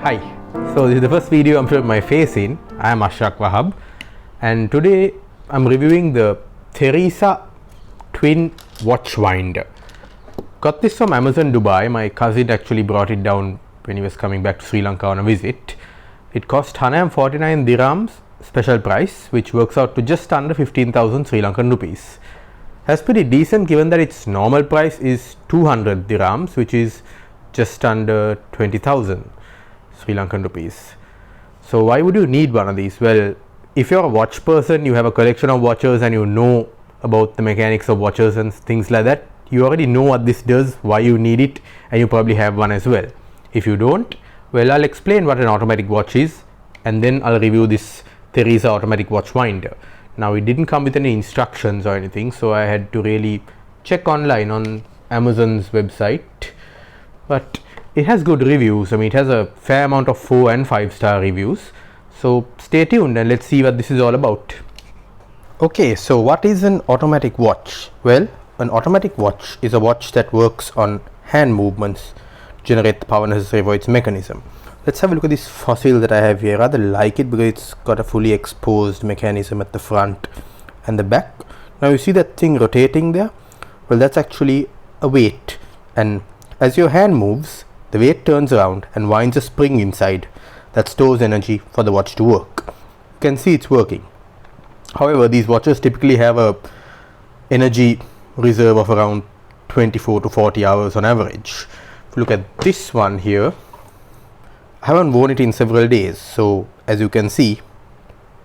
Hi, so this is the first video I'm showing my face in. I am Ashraaq Wahab, and today I'm reviewing the THERESA twin watch winder. Got this from Amazon Dubai. My cousin actually brought it down when he was coming back to Sri Lanka on a visit. It cost 149 dirhams special price, which works out to just under 15,000 Sri Lankan rupees. That's pretty decent given that its normal price is 200 dirhams, which is just under 20,000 Sri Lankan rupees. So why would you need one of these? Well, if you're a watch person, you have a collection of watches and you know about the mechanics of watches and things like that, you already know what this does, why you need it, and you probably have one as well. If you don't, well, I'll explain what an automatic watch is and then I'll review this THERESA automatic watch winder. Now, it didn't come with any instructions or anything, so I had to really check online on Amazon's website, but it has good reviews. I mean, it has a fair amount of 4 and 5-star reviews. So stay tuned and let's see what this is all about. Okay, so what is an automatic watch? Well, an automatic watch is a watch that works on hand movements to generate the power necessary for its mechanism. Let's have a look at this fossil that I have here. I rather like it because it's got a fully exposed mechanism at the front and the back. Now you see that thing rotating there? Well, that's actually a weight, and as your hand moves, the weight turns around and winds a spring inside that stores energy for the watch to work. You can see it's working. However, these watches typically have a energy reserve of around 24 to 40 hours on average. If you look at this one here, I haven't worn it in several days, so as you can see,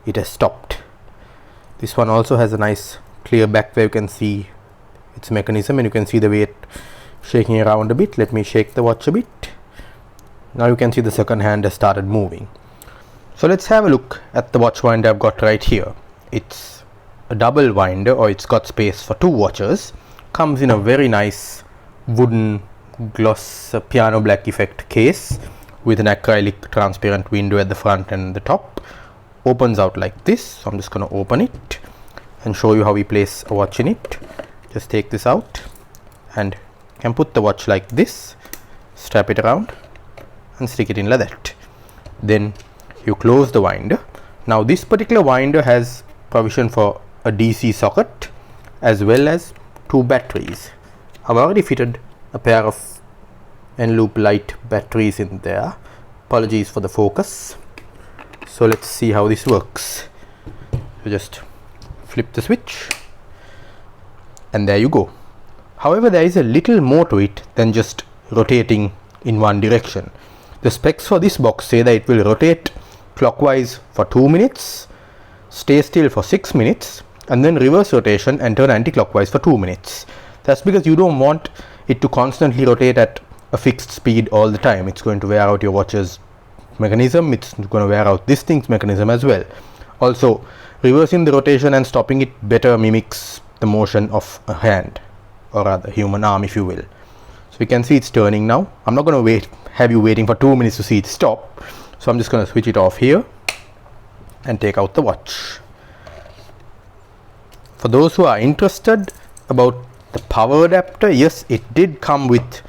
it has stopped. This one also has a nice clear back where you can see its mechanism and you can see the weight shaking around a bit. Let me shake the watch a bit. Now you can see the second hand has started moving. So let's have a look at the watch winder I've got right here. It's a double winder, or it's got space for 2 watches. Comes in a very nice wooden gloss piano black effect case with an acrylic transparent window at the front and the top. Opens out like this. So I'm just going to open it and show you how we place a watch in it. Just take this out and you can put the watch like this, strap it around and stick it in like that. Then you close the winder. Now this particular winder has provision for a DC socket as well as 2 batteries. I've already fitted a pair of N-loop light batteries in there. Apologies for the focus. So let's see how this works. So just flip the switch and there you go. However, there is a little more to it than just rotating in one direction. The specs for this box say that it will rotate clockwise for 2 minutes, stay still for 6 minutes, and then reverse rotation and turn anti-clockwise for 2 minutes. That's because you don't want it to constantly rotate at a fixed speed all the time. It's going to wear out your watch's mechanism. It's going to wear out this thing's mechanism as well. Also, reversing the rotation and stopping it better mimics the motion of a hand, or rather human arm if you will. So you can see it's turning now. I'm not going to have you waiting for 2 minutes to see it stop. So I'm just going to switch it off here and take out the watch. For those who are interested about the power adapter, yes, it did come with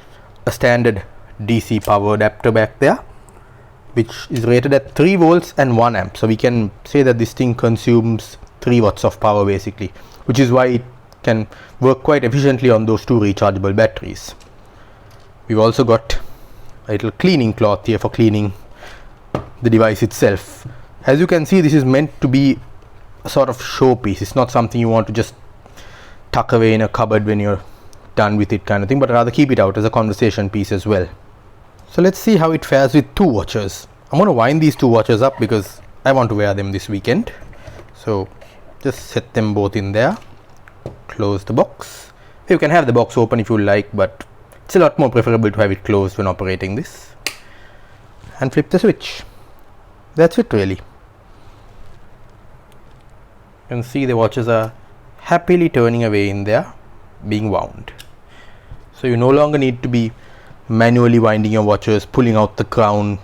a standard DC power adapter back there, which is rated at 3 volts and 1 amp. So we can say that this thing consumes 3 watts of power basically, which is why it can work quite efficiently on those 2 rechargeable batteries. We've also got a little cleaning cloth here for cleaning the device itself. As you can see, this is meant to be a sort of showpiece. It's not something you want to just tuck away in a cupboard when you're done with it kind of thing, but rather keep it out as a conversation piece as well. So let's see how it fares with 2 watches. I'm going to wind these 2 watches up because I want to wear them this weekend. So just set them both in there. Close the box. You can have the box open if you like, but it's a lot more preferable to have it closed when operating this. And flip the switch. That's it really. You can see the watches are happily turning away in there, being wound. So you no longer need to be manually winding your watches, pulling out the crown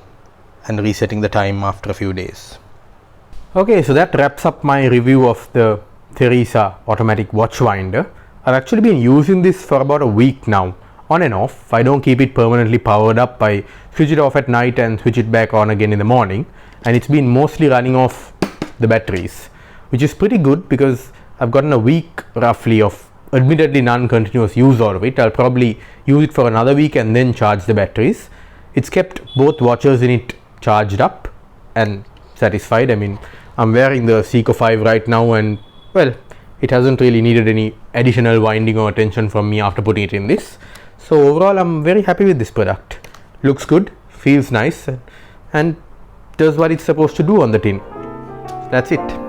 and resetting the time after a few days. Okay, so that wraps up my review of the THERESA automatic watch winder. I've actually been using this for about a week now on and off. I don't keep it permanently powered up. I switch it off at night and switch it back on again in the morning, and it's been mostly running off the batteries, which is pretty good because I've gotten a week roughly of admittedly non-continuous use out of it. I'll probably use it for another week and then charge the batteries. It's kept both watches in it charged up and satisfied. I mean, I'm wearing the Seiko 5 right now, and well, it hasn't really needed any additional winding or attention from me after putting it in this. So overall, I'm very happy with this product. Looks good, feels nice, and does what it's supposed to do on the tin. That's it.